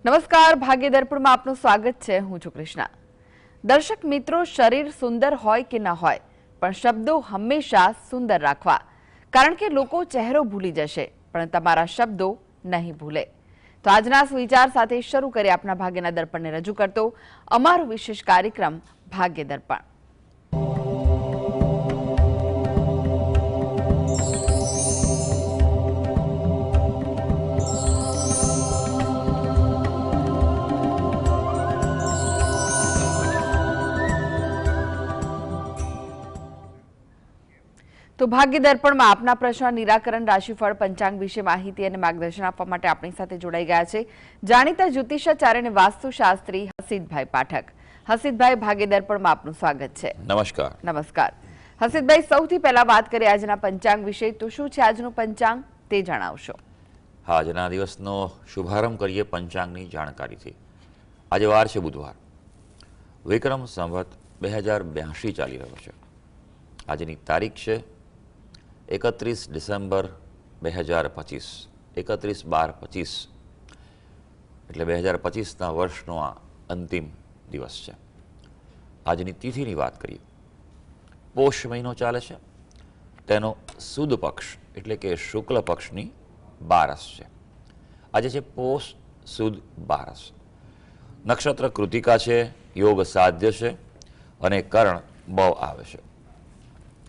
નમસ્કાર, ભાગ્ય દર્પણમાં આપનું સ્વાગત છે. હું છું કૃષ્ણા. દર્શક મિત્રો, શરીર સુંદર હોય કે ન હોય, પણ શબ્દો હંમેશા સુંદર રાખવા, કારણ કે લોકો ચહેરો ભૂલી જશે પણ તમારા શબ્દો નહીં ભૂલે. તો આજના સુવિચાર સાથે શરૂ કરીએ આપના ભાગ્યના દર્પણને રજૂ કરતો અમારો વિશેષ કાર્યક્રમ ભાગ્ય દર્પણ. તો ભાગ્ય દર્પણમાં આપના પ્રશ્ન નિરાકરણ, રાશિફળ, પંચાંગ વિશે માહિતી અને માર્ગદર્શન આપવા માટે આપણી સાથે જોડાઈ ગયા છે જાણીતા જ્યોતિષાચાર્ય અને વાસ્તુશાસ્ત્રી હસીતભાઈ પાઠક. હસીતભાઈ, ભાગ્ય દર્પણમાં આપનું સ્વાગત છે. નમસ્કાર. નમસ્કાર. હસીતભાઈ, સૌથી પહેલા વાત કરીએ આજના પંચાંગ વિશે. તો શું છે આજનું પંચાંગ તે જણાવશો? હા, આજના દિવસનો શુભારંભ કરીએ પંચાંગની જાણકારીથી. આજે વાર છે બુધવાર, વિક્રમ સંવત 2082 ચાલી રહ્યો છે. આજની તારીખ છે 31 ડિસેમ્બર 2025, 31/12/25, એટલે 2025ના વર્ષનો આ અંતિમ દિવસ છે. આજની તિથિની વાત કરીએ, પોષ મહિનો ચાલે છે, તેનો સુદ પક્ષ એટલે કે શુક્લ પક્ષની બારસ છે. આજે છે પોષ સુદ બારસ. નક્ષત્ર કૃતિકા છે, યોગ સાધ્ય છે અને કર્ણ બવ આવે છે.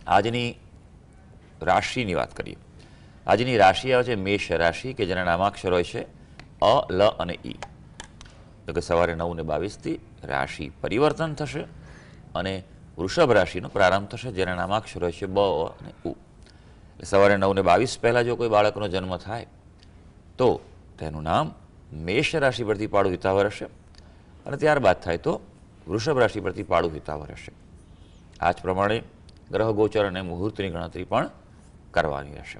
આજની રાશિની વાત કરીએ. આજની રાશિ આવે છે મેષ રાશિ, કે જેના નામાક્ષર હોય છે અ, લ અને ઈ. તો કે સવારે 9:22થી રાશિ પરિવર્તન થશે અને વૃષભ રાશિનો પ્રારંભ થશે, જેના નામાક્ષર હોય છે બ અને ઉ. એટલે સવારે 9:22 પહેલાં જો કોઈ બાળકનો જન્મ થાય તો તેનું નામ મેષ રાશિ પરથી પાડું હિતાવહ રહેશે, અને ત્યારબાદ થાય તો વૃષભ રાશિ પરથી પાડું હિતાવહ રહેશે. આ જ પ્રમાણે ગ્રહ ગોચર અને મુહૂર્તની ગણતરી પણ કરવાની રહેશે.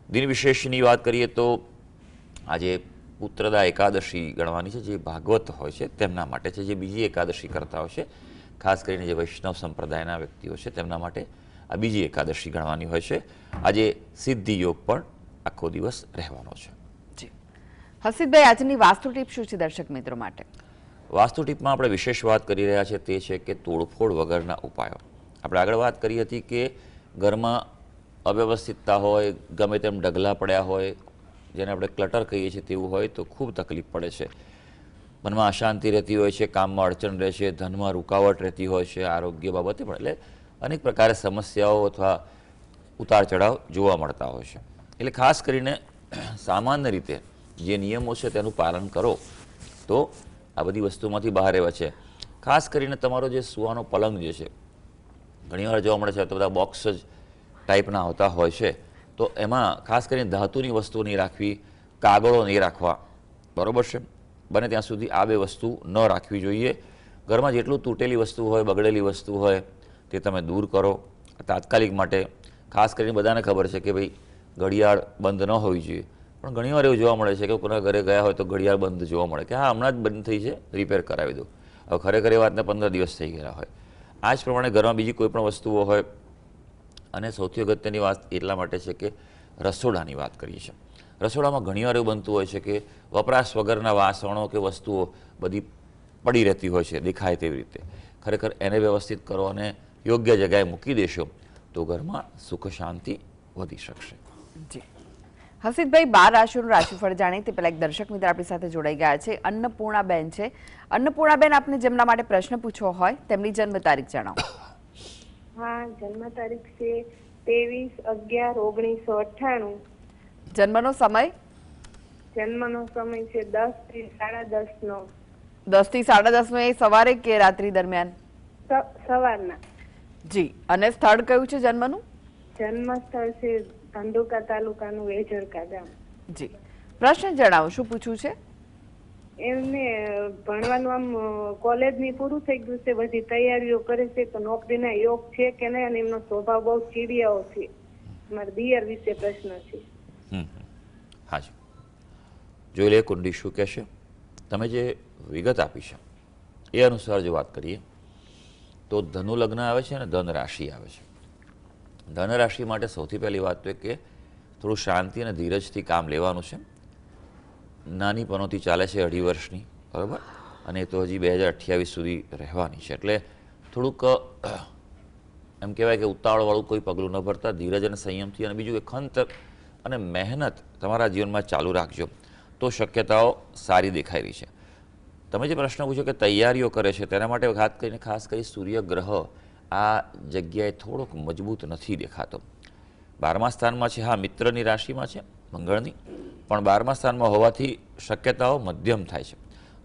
દિન વિશેષની વાત કરીએ તો આજે પુત્રદા એકાદશી ગણવાની છે, જે ભાગવત હોય છે તેમના માટે છે. જે બીજી એકાદશી કરતા હોય છે, ખાસ કરીને જે વૈષ્ણવ સંપ્રદાયના વ્યક્તિઓ છે તેમના માટે આ બીજી એકાદશી ગણવાની હોય છે. આજે સિદ્ધિ યોગ પણ આખો દિવસ રહેવાનો છે. જી હસીતભાઈ, આજની વાસ્તુ ટીપ શું છે દર્શક મિત્રો માટે? વાસ્તુ ટીપમાં આપણે વિશેષ વાત કરી રહ્યા છીએ તે છે કે તોડફોડ વગરના ઉપાયો. આપણે આગળ વાત કરી હતી કે ઘરમાં અવ્યવસ્થિતતા હોય, ગમે તેમ ઢગલા પડ્યા હોય, જેને આપણે ક્લટર કહીએ છીએ તેવું હોય તો ખૂબ તકલીફ પડે છે. મનમાં અશાંતિ રહેતી હોય છે, કામમાં અડચણ રહે છે, ધનમાં રૂકાવટ રહેતી હોય છે, આરોગ્ય બાબતે પણ, એટલે અનેક પ્રકારે સમસ્યાઓ અથવા ઉતાર ચઢાવ જોવા મળતા હોય છે. એટલે ખાસ કરીને સામાન્ય રીતે જે નિયમો છે તેનું પાલન કરો તો આ બધી વસ્તુમાંથી બહાર રહેવા છે. ખાસ કરીને તમારો જે સૂવાનો પલંગ જે છે, ઘણીવાર જોવા મળે છે તો બધા બોક્સ જ ટાઈપના હોતા હોય છે, તો એમાં ખાસ કરીને ધાતુની વસ્તુઓ નહીં રાખવી, કાગળો નહીં રાખવા, બરાબર છે. બને ત્યાં સુધી આ બે વસ્તુ ન રાખવી જોઈએ. ઘરમાં જેટલું તૂટેલી વસ્તુ હોય, બગડેલી વસ્તુ હોય તે તમે દૂર કરો તાત્કાલિક માટે. ખાસ કરીને બધાને ખબર છે કે ભાઈ ઘડિયાળ બંધ ન હોવી જોઈએ, પણ ઘણીવાર એવું જોવા મળે છે કે કોઈના ઘરે ગયા હોય તો ઘડિયાળ બંધ જોવા મળે કે હા હમણાં જ બંધ થઈ છે, રિપેર કરાવી દો. હવે ખરેખર એ વાતને 15 દિવસ થઈ ગયેલા હોય. આ જ પ્રમાણે ઘરમાં બીજી કોઈ પણ વસ્તુઓ હોય. અને સૌથી અગત્યની વાત એટલા માટે છે કે રસોડાની વાત કરીએ છીએ. રસોડામાં ઘણીવાર એવું બનતું હોય છે કે વપરાશ વગરના વાસણો કે વસ્તુઓ બધી પડી રહેતી હોય છે દેખાય તેવી રીતે. ખરેખર એને વ્યવસ્થિત કરો અને યોગ્ય જગ્યાએ મૂકી દેશો તો ઘરમાં સુખ શાંતિ વધી શકશે. જી હસીતભાઈ, 12 રાશિઓનું રાશિફળ જાણીએ તે પહેલા એક દર્શક મિત્ર આપણી સાથે જોડાઈ ગયા છે. અન્નપૂર્ણાબેન છે. અન્નપૂર્ણાબેન, આપને જેમના માટે પ્રશ્ન પૂછવો હોય તેમની જન્મ તારીખ જણાવો. હા, જન્મ તારીખ છે 23/11/1998. જન્મનો સમય? જન્મનો સમય છે 10 થી 10:30 નો. 10 થી 10:30 નો, એ સવારે કે રાત્રિ દરમિયાન? સવારના. જી. અને સ્થળ કયું છે જન્મનું? જન્મ સ્થળ છે ધંધુકા તાલુકાનું વેજરકા ગામ. જી. પ્રશ્ન જણાવો, શું પૂછવું છે? એમને ભણવાનું આમ કોલેજની પૂરું થઈ ગયું છે, બધી તૈયારીઓ કરે છે, તો નોકરીના યોગ છે કે નહીં, અને એમનો સ્વભાવ બહુ ચીડિયાઓ છે. મારા દિયર વિશે પ્રશ્ન છે. હાજી, જોઈ લે કુંડી શું કહેશે. તમે જે વિગત આપી છે એ અનુસાર જો વાત કરીએ તો ધનુ લગ્ન આવે છે અને ધન રાશિ આવે છે. ધન રાશિ માટે સૌથી પહેલી વાત તો કે થોડું શાંતિ અને ધીરજથી કામ લેવાનું છે. નાની પનોતી ચાલે છે 2.5 વર્ષની, બરાબર, અને એ તો હજી 2028 સુધી રહેવાની છે. એટલે થોડુંક એમ કહેવાય કે ઉતાવળવાળું કોઈ પગલું ન ભરતા ધીરજ અને સંયમથી, અને બીજું કે ખંત અને મહેનત તમારા જીવનમાં ચાલુ રાખજો તો શક્યતાઓ સારી દેખાઈ રહી છે. તમે જે પ્રશ્ન પૂછ્યો કે તૈયારીઓ કરે છે, તેના માટે ખાસ કરી સૂર્યગ્રહ આ જગ્યાએ થોડોક મજબૂત નથી દેખાતો. 12મા સ્થાનમાં છે, હા, મિત્રની રાશિમાં છે મંગળની, પણ 12મા સ્થાનમાં હોવાથી શક્યતાઓ મધ્યમ થાય છે.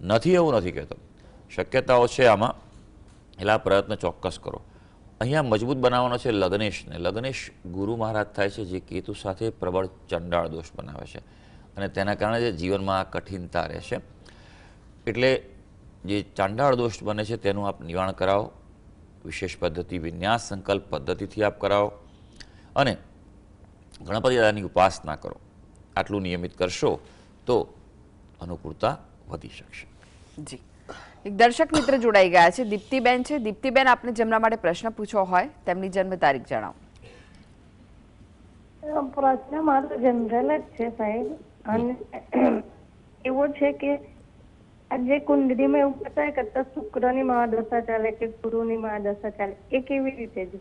નથી એવું નથી કહેતો, શક્યતાઓ છે આમાં, એટલે આ પ્રયત્ન ચોક્કસ કરો. અહીંયા મજબૂત બનાવવાનો છે લગ્નેશને. લગ્નેશ ગુરુ મહારાજ થાય છે, જે કેતુ સાથે પ્રબળ ચંડાળ દોષ બનાવે છે, અને તેના કારણે જે જીવનમાં આ કઠિનતા રહેશે. એટલે જે ચાંડાળ દોષ બને છે તેનું આપ નિવારણ કરાવો, વિશેષ પદ્ધતિ વિન્યાસ સંકલ્પ પદ્ધતિથી આપ કરાવો, અને ગણપતિ દાદાની ઉપાસના કરો. આટલું નિયમિત કરશો તો અનુકૂળતા વધી શકશે. જી, એક દર્શક મિત્ર જોડાઈ ગયા છે, દીપ્તિબેન છે. દીપ્તિબેન, આપને જેમના માટે પ્રશ્ન પૂછવો હોય તેમની જન્મ તારીખ જણાવો. પ્રશ્ન મારો જનરલ જ છે સાહેબ, અને એવો છે કે આજે કુંડળીમાં એવું બતાવે કરતા શુક્રની મહાદશા ચાલે કે ગુરુની મહાદશા ચાલે, એ કેવી રીતે છે?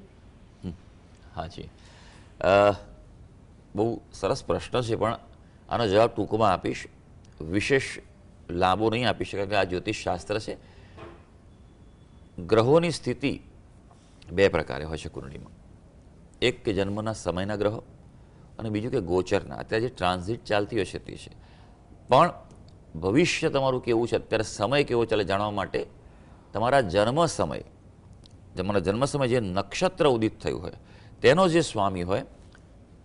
હાજી, બહુ સરસ પ્રશ્ન છે, પણ આનો જવાબ ટૂંકમાં આપીશ. વિશેષ લાંબો નહીં આપી શકાય કે આ જ્યોતિષ શાસ્ત્ર છે. ગ્રહોની સ્થિતિ 2 પ્રકારે હોય છે કુંડળીમાં. એક કે જન્મના સમયના ગ્રહો, અને બીજું કે ગોચરના, અત્યારે જે ટ્રાન્ઝિટ ચાલતી હોય છે તે છે. પણ ભવિષ્ય તમારું કેવું છે, અત્યારે સમય કેવો ચાલે જાણવા માટે તમારા જન્મ સમય જે નક્ષત્ર ઉદિત થયું હોય તેનો જે સ્વામી હોય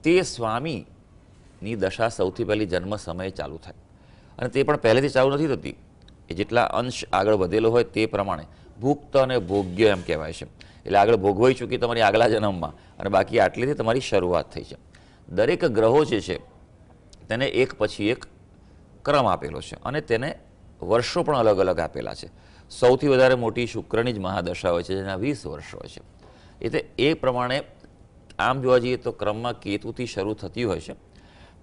તે સ્વામીની દશા સૌથી પહેલી જન્મ સમયે ચાલુ થાય, અને તે પણ પહેલેથી ચાલુ નથી થતી. એ જેટલા અંશ આગળ વધેલો હોય તે પ્રમાણે ભુક્ત અને ભોગ્ય એમ કહેવાય છે. એટલે આગળ ભોગવાઈ ચૂકી તમારી આગલા જન્મમાં, અને બાકી આટલીથી તમારી શરૂઆત થઈ છે. દરેક ગ્રહો જે છે તેને એક પછી એક ક્રમ આપેલો છે, અને તેને વર્ષો પણ અલગ અલગ આપેલા છે. સૌથી વધારે મોટી શુક્રની જ મહાદશા હોય છે, જેના 20 વર્ષ હોય છે. એટલે એ પ્રમાણે આમ જોવા જઈએ તો ક્રમમાં કેતુથી શરૂ થતી હોય છે,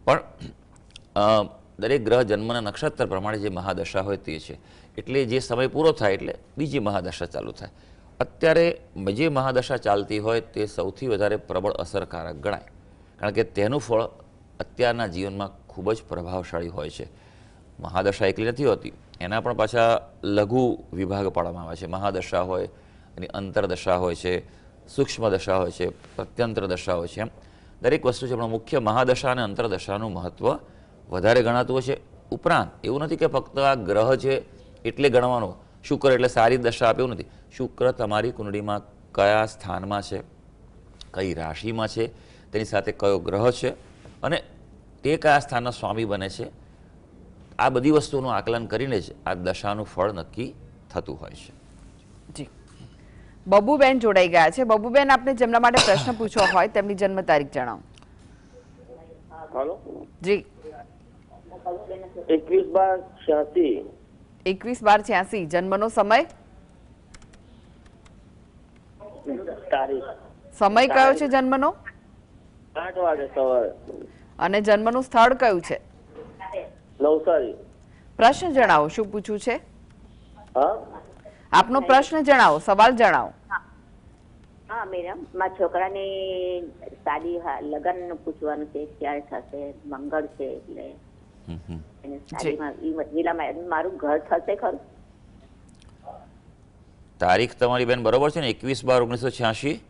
પણ દરેક ગ્રહ જન્મના નક્ષત્ર પ્રમાણે જે મહાદશા હોય તે છે. એટલે જે સમય પૂરો થાય એટલે બીજી મહાદશા ચાલુ થાય. અત્યારે જે મહાદશા ચાલતી હોય તે સૌથી વધારે પ્રબળ અસરકારક ગણાય, કારણ કે તેનું ફળ અત્યારના જીવનમાં ખૂબ જ પ્રભાવશાળી હોય છે. મહાદશા એકલી નથી હોતી, એના પણ પાછા લઘુ વિભાગ પાડવામાં આવે છે. મહાદશા હોય, એની અંતરદશા હોય છે, સૂક્ષ્મ દશા હોય છે, પ્રત્યંત્ર દશા હોય છે. એમ દરેક વસ્તુ છે, પણ મુખ્ય મહાદશા અને અંતરદશાનું મહત્ત્વ વધારે ગણાતું હોય છે. ઉપરાંત એવું નથી કે ફક્ત આ ગ્રહ છે એટલે ગણવાનો, શુક્ર એટલે સારી દશા આપે એવું નથી. શુક્ર તમારી કુંડળીમાં કયા સ્થાનમાં છે, કઈ રાશિમાં છે, તેની સાથે કયો ગ્રહ છે, અને તે કયા સ્થાનના સ્વામી બને છે, આ બધી વસ્તુઓનું આકલન કરીને જ આ દશાનું ફળ નક્કી થતું હોય છે. જી, બબુબેન જોડાઈ ગયા છે. બબુબેન, આપને જેમના માટે પ્રશ્ન પૂછવો હોય તેમની જન્મ તારીખ જણાવો. हेलो જી, 21/12/86 21/12/86. જન્મનો સમય? તારીખ સમય કયો છે જન્મનો? 8 વાગે સવારે અને જન્મનું સ્થળ કયું છે? નવસારી. પ્રશ્ન જણાવો, શું પૂછવું છે? હા, આપનો પ્રશ્ન જણાવો, સવાલ જણાવો. હા મેડમ, મારા છોકરાની શાદી લગ્ન પૂછવાનું છે, ક્યારે થશે? મંગળ છે એટલે એને શાદીમાં ઈ મહિલામાં મારું ઘર થશે ખરું? તારીખ તમારી બેન બરોબર છે ને? 21/12/1986.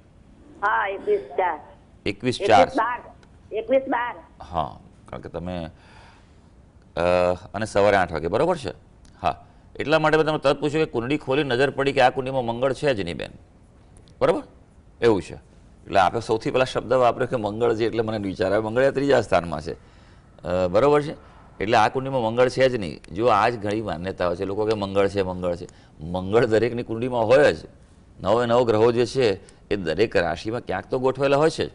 હા, 21/4. 21/4. 21/12. હા, કારણ કે તમે અને સવારે 8 વાગે બરોબર છે. હા, એટલા માટે મેં તમે તરત પૂછ્યું કે કુંડળી ખોલી નજર પડી કે આ કુંડળીમાં મંગળ છે જ નહીં બેન, બરાબર? એવું છે. એટલે આપણે સૌથી પહેલાં શબ્દ વાપર્યો કે મંગળ છે, એટલે મને વિચાર આવે મંગળ 3જા સ્થાનમાં છે, બરાબર છે. એટલે આ કુંડળીમાં મંગળ છે જ નહીં. જો આ જ ઘણી માન્યતાઓ છે, લોકો કે મંગળ છે. મંગળ દરેકની કુંડળીમાં હોય જ. 9 ગ્રહો જે છે એ દરેક રાશિમાં ક્યાંક તો ગોઠવેલા હોય છે,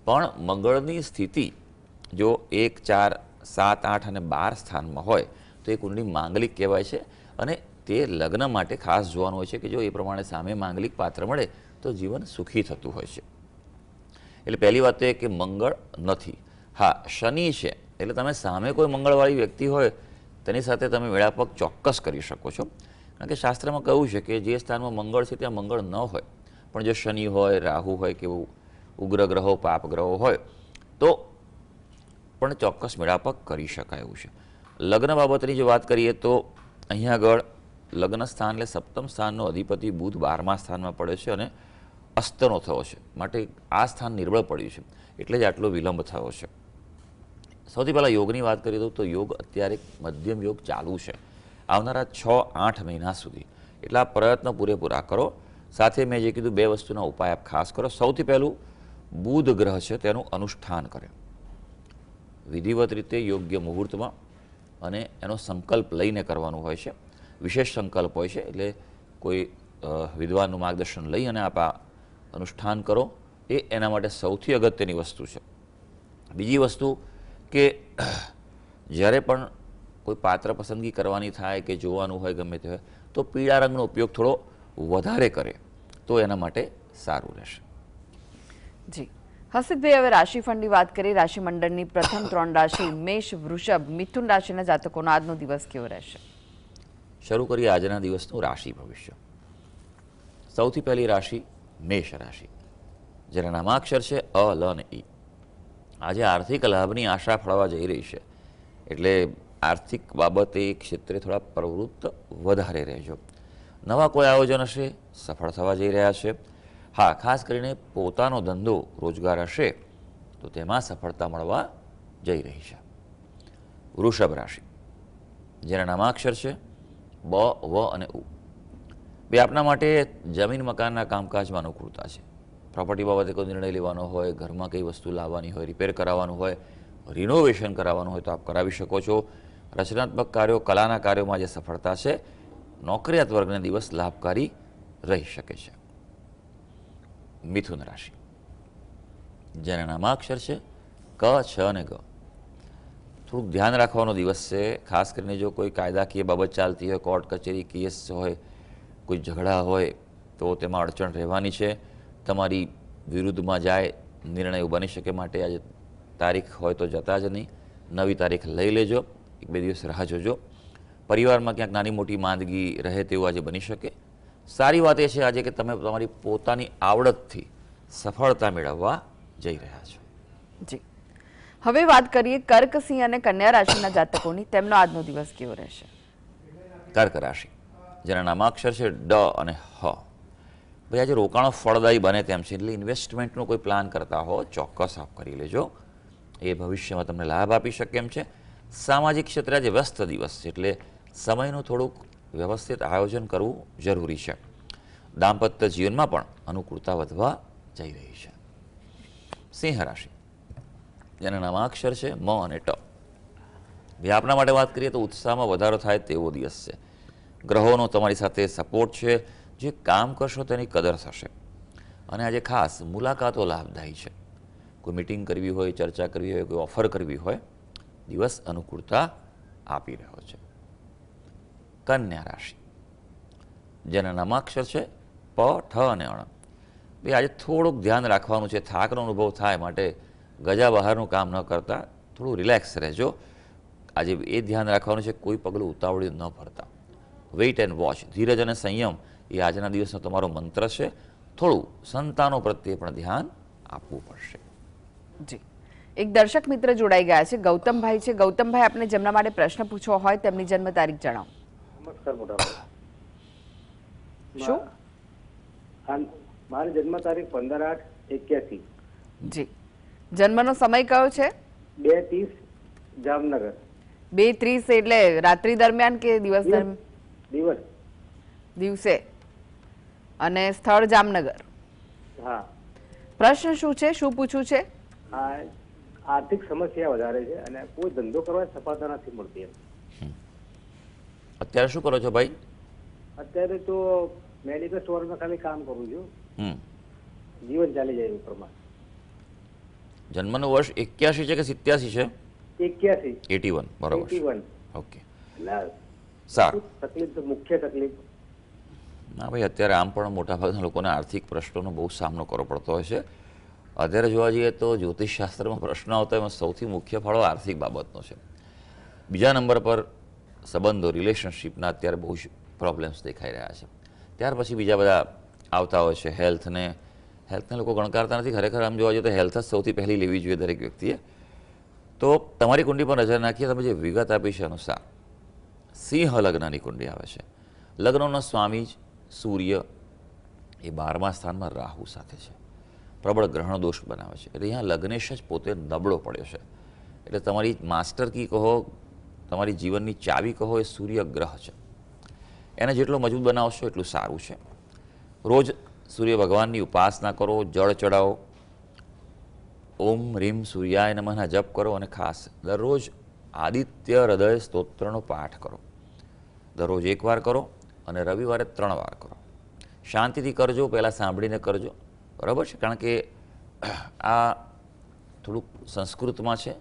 પણ મંગળની સ્થિતિ જો 1, 4, 7, 8 અને 12 સ્થાનમાં હોય તો એ કુંડળી માંગલિક કહેવાય છે. અને તે લગ્ન માટે ખાસ જોવાનું હોય છે કે જો એ પ્રમાણે સામે માંગલિક પાત્ર મળે તો જીવન સુખી થતું હોય છે. એટલે પહેલી વાત તો એ કે મંગળ નથી. હા, શનિ છે. એટલે તમે સામે કોઈ મંગળવાળી વ્યક્તિ હોય તેની સાથે તમે વેળાપક ચોક્કસ કરી શકો છો. કારણ કે શાસ્ત્રમાં કહ્યું છે કે જે સ્થાનમાં મંગળ છે ત્યાં મંગળ ન હોય, પણ જો શનિ હોય, રાહુ હોય કે ઉગ્ર ગ્રહો, પાપ ગ્રહો હોય તો પણ ચોક્કસ મેળાપક કરી શકાય એવું છે. લગ્ન બાબતની જો વાત કરીએ તો અહીંયા આગળ લગ્ન સ્થાન એટલે સપ્તમ સ્થાનનો અધિપતિ બુધ 12મા સ્થાનમાં પડે છે અને અસ્તનો થયો છે, માટે આ સ્થાન નિર્બળ પડ્યું છે, એટલે જ આટલો વિલંબ થયો છે. સૌથી પહેલાં યોગની વાત કરીએ તો યોગ અત્યારે મધ્યમ યોગ ચાલુ છે આવનારા 6-8 મહિના સુધી. એટલા પ્રયત્નો પૂરેપૂરા કરો. સાથે મેં જે કીધું 2 વસ્તુના ઉપાય આપ ખાસ કરો. સૌથી પહેલું બુધ ગ્રહ છે તેનું અનુષ્ઠાન કરે વિધિવત રીતે યોગ્ય મુહૂર્તમાં, અને એનો સંકલ્પ લઈને કરવાનું હોય છે. વિશેષ સંકલ્પ હોય છે, એટલે કોઈ વિદ્વાનનું માર્ગદર્શન લઈ અને આપ આ અનુષ્ઠાન કરો, એ એના માટે સૌથી અગત્યની વસ્તુ છે. બીજી વસ્તુ કે જ્યારે પણ કોઈ પાત્ર પસંદગી કરવાની થાય કે જોવાનું હોય ગમે તે હોય તો પીળા રંગનો ઉપયોગ થોડો વધારે કરે તો એના માટે સારું રહેશે. જી હર્ષિતભાઈ, હવે રાશિફળની વાત કરીએ. રાશિ મંડળની પ્રથમ 3 રાશિ મેષ, વૃષભ, મિથુન રાશિના જાતકોનો આજનો દિવસ કેવો રહેશે? શરૂ કરીએ આજના દિવસનું રાશિ ભવિષ્ય. સૌથી પહેલી રાશિ મેષ રાશિ, જેના નામાક્ષર છે અ, લ અને ઈ. આજે આર્થિક લાભની આશા ફળવા જઈ રહી છે, એટલે આર્થિક બાબતે ક્ષેત્રે થોડા પ્રવૃત્ત વધારે રહેજો. નવા કોઈ આયોજન હશે, સફળ થવા જઈ રહ્યા છે. હા, ખાસ કરીને પોતાનો ધંધો રોજગાર હશે તો તેમાં સફળતા મળવા જઈ રહી છે. વૃષભ રાશિ, જેના નામાક્ષર છે બ, વ અને ઉ. બે આપના માટે જમીન મકાનના કામકાજમાં અનુકૂળતા છે. પ્રોપર્ટી બાબતે કોઈ નિર્ણય લેવાનો હોય, ઘરમાં કઈ વસ્તુ લાવવાની હોય, રિપેર કરાવવાનું હોય, રિનોવેશન કરાવવાનું હોય તો આપ કરાવી શકો છો. રચનાત્મક કાર્યો, કલાના કાર્યોમાં જે સફળતા છે, નોકરિયાત વર્ગના દિવસ લાભકારી રહી શકે છે. મિથુન રાશિ, જેના નામાક્ષર છે ક, છ અને ગ. થોડુંક ધ્યાન રાખવાનો દિવસ છે. ખાસ કરીને જો કોઈ કાયદાકીય બાબત ચાલતી હોય, કોર્ટ કચેરી કેસ હોય, કોઈ ઝઘડા હોય તો તેમાં અડચણ રહેવાની છે. તમારી વિરુદ્ધમાં જાય નિર્ણયો બની શકે, માટે આજે તારીખ હોય તો જતા જ નહીં, નવી તારીખ લઈ લેજો. 1-2 દિવસ રાહ જોજો. પરિવારમાં ક્યાંક નાની મોટી માંદગી રહે તેવું આજે બની શકે. સારી વાત એ છે આજે કે તમે તમારી પોતાની આવડતથી સફળતા મેળવવા જઈ રહ્યા છો. જી હવે વાત કરીએ કર્ક, સિંહ અને કન્યા રાશિના જાતકોની. તેમનો આજનો દિવસ કેવો રહેશે? કર્ક રાશિ, જેના નામાક્ષર છે ડ અને હ. ભાઈ આજે રોકાણો ફળદાયી બને તેમ છે, એટલે ઇન્વેસ્ટમેન્ટનો કોઈ પ્લાન કરતા હો ચોક્કસ આપ કરી લેજો, એ ભવિષ્યમાં તમને લાભ આપી શકે એમ છે. સામાજિક ક્ષેત્રે આજે વ્યસ્ત દિવસ છે, એટલે સમયનું થોડુંક વ્યવસ્થિત આયોજન કરવું જરૂરી છે. દાંપત્ય જીવનમાં પણ અનુકૂળતા વધવા જઈ રહી છે. સિંહ રાશિ, જેના નામાક્ષર છે મ અને ટ. ભાઈ આપના માટે વાત કરીએ તો ઉત્સાહમાં વધારો થાય તેવો દિવસ છે. ગ્રહોનો તમારી સાથે સપોર્ટ છે. જે કામ કરશો તેની કદર થશે. અને આજે ખાસ મુલાકાતો લાભદાયી છે. કોઈ મિટિંગ કરવી હોય, ચર્ચા કરવી હોય, કોઈ ઓફર કરવી હોય, દિવસ અનુકૂળતા આપી રહ્યો છે. કન્યા રાશિ, જેના નામાક્ષર છે પ, ઠ અને અણ. ભાઈ આજે થોડુંક ધ્યાન રાખવાનું છે. થાકનો અનુભવ થાય, માટે ગજા બહારનું કામ ન કરતા થોડું રિલેક્સ રહેજો. આજે એ ધ્યાન રાખવાનું છે કોઈ પગલું ઉતાવળી ન ભરતા. વેઇટ એન્ડ વોચ, ધીરજ અને સંયમ એ આજના દિવસનો તમારો મંત્ર છે. થોડું સંતાનો પ્રત્યે પણ ધ્યાન આપવું પડશે. જી એક દર્શક મિત્ર જોડાઈ ગયા છે, ગૌતમભાઈ છે. ગૌતમભાઈ, આપને જેમના માટે પ્રશ્ન પૂછવો હોય તેમની જન્મ તારીખ જણાવો. નમસ્કાર મોટાભાઈ. શું? મારી જન્મ તારીખ 15/8/81. જી જન્મનો સમય કયો છે? 2:30 જામનગર. 2:30 એટલે રાત્રિ દરમિયાન કે દિવસ દરમિયાન? દિવસ. દિવસે. અને સ્થળ જામનગર. હા. પ્રશ્ન શું છે, શું પૂછવું છે? આ આર્થિક સમસ્યા વધારે છે અને કોઈ ધંધો કરવા સફળતા નથી મળતી એમ. અત્યારે શું કરો છો ભાઈ? અત્યારે તો મેડિકલ સ્ટોરમાં ખાલી કામ કરું છું. જીવન ચાલી જાય ઉપરમાં. જન્મનું વર્ષ 81 છે કે 87 છે? 81. 81, બરાબર. 81. ઓકે, એટલે સારું. તકલીફ તો મુખ્ય તકલીફ. ના ભાઈ, અત્યારે આમ પણ મોટાભાગના લોકોને આર્થિક પ્રશ્નોનો બહુ સામનો કરવો પડતો હોય છે. અત્યારે જોવા જઈએ તો જ્યોતિષશાસ્ત્રમાં પ્રશ્ન આવતા એમાં સૌથી મુખ્ય ફાળો આર્થિક બાબતનો છે. બીજા નંબર પર સંબંધો રિલેશનશિપના અત્યારે બહુ જ પ્રોબ્લેમ્સ દેખાઈ રહ્યા છે. ત્યાર પછી બીજા બધા આવતા હોય છે. હેલ્થને લોકો ગણકારતા નથી. ખરેખર આમ જોવા જઈએ તો હેલ્થ જ સૌથી પહેલી લેવી જોઈએ દરેક વ્યક્તિએ. તો તમારી કુંડી પર નજર નાખીએ. તમે જે વિગત આપી છે અનુસાર સિંહ લગ્નની કુંડી આવે છે. લગ્નનો સ્વામી જ સૂર્ય એ 12મા સ્થાનમાં રાહુ સાથે છે. પ્રબળ ગ્રહણ દોષ બનાવે છે. એટલે અહીંયા લગ્નેશ જ પોતે નબળો પડ્યો છે. એટલે તમારી માસ્ટર કી કહો, તમારી જીવનની ચાવી કહો, એ સૂર્ય ગ્રહ છે. એને જેટલો મજબૂત બનાવશો એટલું સારું છે. રોજ સૂર્ય ભગવાનની ઉપાસના કરો, જળ ચડાવો, ઓમ રીમ સૂર્યાય નમઃના જપ કરો અને ખાસ દરરોજ આદિત્ય હૃદય સ્તોત્રનો પાઠ કરો. દરરોજ 1 વાર કરો અને રવિવારે 3 વાર કરો. શાંતિથી કરજો, પહેલાં સાંભળીને કરજો, બરાબર છે? કારણ કે આ થોડુંક સંસ્કૃતમાં છે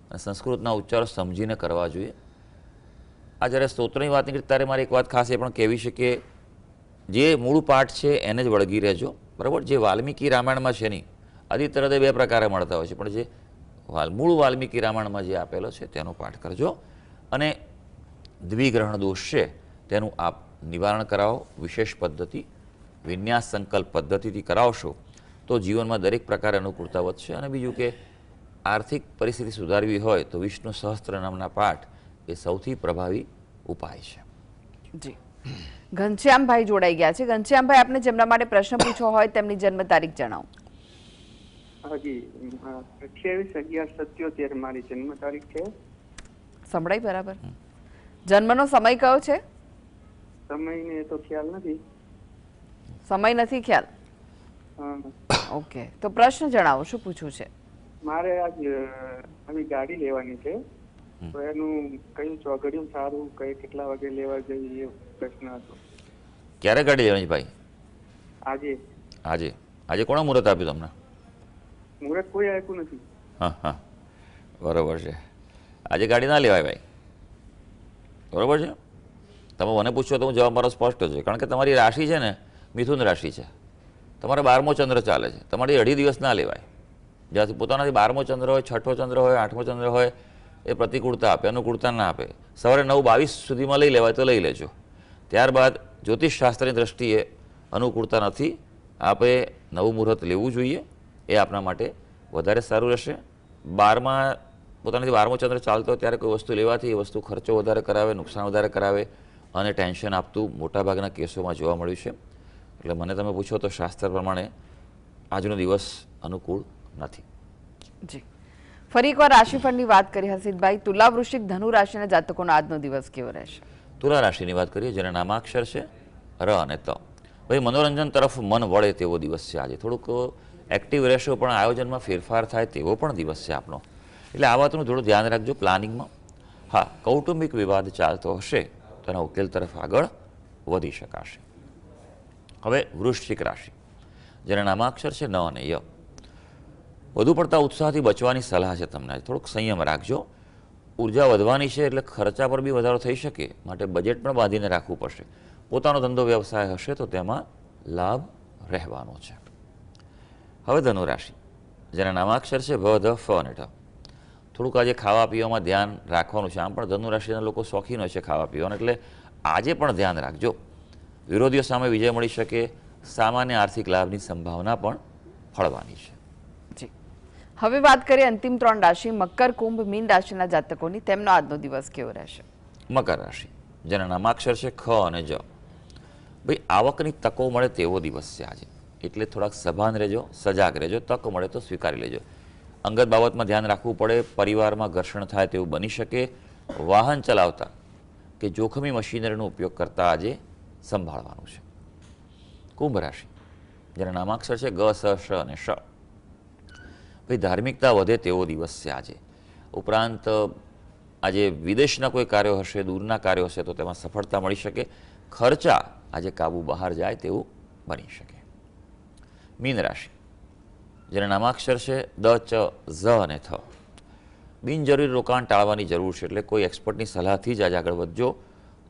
અને સંસ્કૃતના ઉચ્ચારો સમજીને કરવા જોઈએ. આ જ્યારે સ્તોત્રની વાત નીકળી ત્યારે મારે એક વાત ખાસ એ પણ કહેવી છે કે જે મૂળ પાઠ છે એને જ વળગી રહેજો, બરાબર? જે વાલ્મીકી રામાયણમાં છે નહીં, આદિત્ય હૃદય 2 પ્રકારે મળતા હોય છે, પણ જે મૂળ વાલ્મીકી રામાયણમાં જે આપેલો છે તેનો પાઠ કરજો. અને દ્વિગ્રહણ દોષ છે તેનું આપ નિવારણ કરાવો. વિશેષ પદ્ધતિ, વિન્યાસ સંકલ્પ પદ્ધતિથી કરાવશો તો જીવનમાં દરેક પ્રકારે અનુકૂળતા વધશે. અને બીજું કે આર્થિક પરિસ્થિતિ સુધારવી હોય તો વિષ્ણુ સહસ્ત્ર નામના પાઠ એ સૌથી પ્રભાવી ઉપાય છે. જી, ઘનશ્યામભાઈ જોડાઈ ગયા છે. ઘનશ્યામભાઈ, આપને જેમના માટે પ્રશ્ન પૂછવો હોય તેમની જન્મ તારીખ જણાવો. હાજી, 28/11/77 મારી જન્મ તારીખ છે. સંભળાય બરાબર? જન્મનો સમય કયો છે? સમયને તો ખ્યાલ નથી. સમય નથી ખ્યાલ? હા. ઓકે, તો પ્રશ્ન જણાવો, શું પૂછવું છે? મારે આજ નવી ગાડી લેવાની છે, તો એનું કયું ચોઘડિયું સારું, કેટલા વાગે લેવા જઈએ એ પ્રશ્ન હતો. ક્યારે ગાડી લેવાની ભાઈ? આજે. આજે કોણે મુહૂર્ત આપ્યું તમને? મુહૂર્ત કોઈ આપ્યું નથી. હા, બરાબર છે. આજે ગાડી ના લેવાય ભાઈ, બરાબર છે? તમે મને પૂછો તો હું જવાબ મારો સ્પષ્ટ છે. કારણ કે તમારી રાશિ છે ને મિથુન રાશિ છે. તમારે 12મો ચંદ્ર ચાલે છે. તમારી 2.5 દિવસ ના લેવાય. જ્યાંથી પોતાનાથી 12મો ચંદ્ર હોય, 6ઠો ચંદ્ર હોય, 8મો ચંદ્ર હોય, એ પ્રતિકૂળતા આપે, અનુકૂળતા ના આપે. સવારે 9:22 સુધીમાં લઈ લેવાય તો લઈ લેજો. ત્યારબાદ જ્યોતિષ શાસ્ત્રની દ્રષ્ટિએ અનુકૂળતા નથી. આપે નવું મુહૂર્ત લેવું જોઈએ. એ આપણા માટે વધારે સારું રહેશે. પોતાનાથી 12મો ચંદ્ર ચાલતો હોય ત્યારે કોઈ વસ્તુ લેવાથી એ વસ્તુ ખર્ચો વધારે કરાવે, નુકસાન વધારે કરાવે અને ટેન્શન આપતું મોટાભાગના કેસોમાં જોવા મળ્યું છે. એટલે મને તમે પૂછો તો શાસ્ત્ર પ્રમાણે આજનો દિવસ અનુકૂળ નથી. જી, ફરી એકવાર રાશિફળની વાત કરી હર્ષિતભાઈ. તુલા, વૃશ્ચિક, ધનુ રાશિના જાતકોનો આજનો દિવસ કેવો રહેશે? તુલા રાશિની વાત કરીએ, જેના નામાક્ષર છે ર અને ત. ભાઈ, મનોરંજન તરફ મન વળે તેવો દિવસ છે આજે. થોડુંક એક્ટિવ રહેશો, પણ આયોજનમાં ફેરફાર થાય તેવો પણ દિવસ છે આપનો. એટલે આ વાતનું થોડું ધ્યાન રાખજો પ્લાનિંગમાં. હા, કૌટુંબિક વિવાદ ચાલતો હશે તો એના ઉકેલ તરફ આગળ વધી શકાશે. હવે વૃશ્ચિક રાશિ, જેના નામાક્ષર છે ન અને ય. વધુ પડતા ઉત્સાહથી બચવાની સલાહ છે તમને. થોડુંક સંયમ રાખજો. ઉર્જા વધવાની છે એટલે ખર્ચા પર બી વધારો થઈ શકે, માટે બજેટ પણ બાંધીને રાખવું પડશે. પોતાનો ધંધો વ્યવસાય હશે તો તેમાં લાભ રહેવાનો છે. હવે ધનુ રાશિ, જેના નામાક્ષર છે ભ, ધ, ફ અને ઢ. થોડુંક આજે ખાવા પીવામાં ધ્યાન રાખવાનું છે. આમ પણ ધનુ રાશિના લોકો શોખીન હોય છે ખાવા પીવાનું, એટલે આજે પણ ધ્યાન રાખજો. વિરોધીઓ સામે વિજય મળી શકે. સામાન્ય આર્થિક લાભની સંભાવના પણ ફળવાની છે. જી, હવે વાત કરીએ અંતિમ 3 રાશિ મકર, કુંભ, મીન રાશિના જાતકોની. તેમનો આજનો દિવસ કેવો રહેશે? મકર રાશિ, જેના નામાક્ષર છે ખ અને જ. ભાઈ, આવકની તકો મળે તેવો દિવસ છે આજે. એટલે થોડાક સભાન રહેજો, સજાગ રહેજો. તક મળે તો સ્વીકારી લેજો. અંગત બાબતમાં ધ્યાન રાખવું પડે. પરિવારમાં ઘર્ષણ થાય તેવું બની શકે. વાહન ચલાવતા કે જોખમી મશીનરીનો ઉપયોગ કરતા આજે સંભાળવાનું છે. કુંભ રાશિ, જેના નામાક્ષર છે ગ, સ, શ અને શ. ભાઈ, ધાર્મિકતા વધે તેવો દિવસ છે આજે. ઉપરાંત આજે વિદેશના કોઈ કાર્યો હશે, દૂરના કાર્યો હશે તો તેમાં સફળતા મળી શકે. ખર્ચા આજે કાબુ બહાર જાય તેવું બની શકે. મીન રાશિ, જેના નામાક્ષર છે દ, ચ, ઝ અને થ. બિનજરૂરી રોકાણ ટાળવાની જરૂર છે. એટલે કોઈ એક્સપર્ટની સલાહથી જ આજે આગળ વધજો.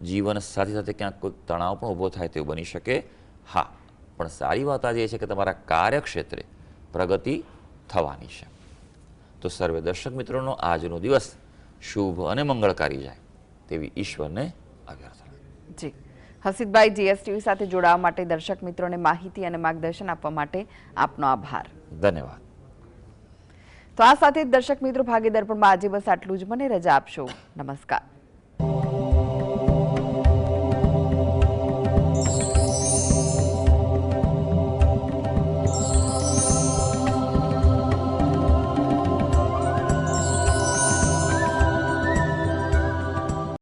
જીવન સાથે સાથે ક્યાંક કોઈ તણાવ પણ ઊભો થાય તેવું બની શકે. હા, પણ સારી વાત આજે એ છે કે તમારા કાર્યક્ષેત્રે પ્રગતિ થવાની છે. તો સર્વે દર્શક મિત્રોનો આજનો દિવસ શુભ અને મંગળકારી જાય. તેવી ઈશ્વરને અભ્યર્થના. જી હસીદભાઈ, જીએસટીવી સાથે જોડાવા માટે, દર્શક મિત્રોને માહિતી અને માર્ગદર્શન આપવા માટે આપનો આભાર. ધન્યવાદ. તો આ સાથે દર્શક મિત્રો, ભાગીદાર પણ આજે બસ આટલું જ. મને રજા આપશો. નમસ્કાર.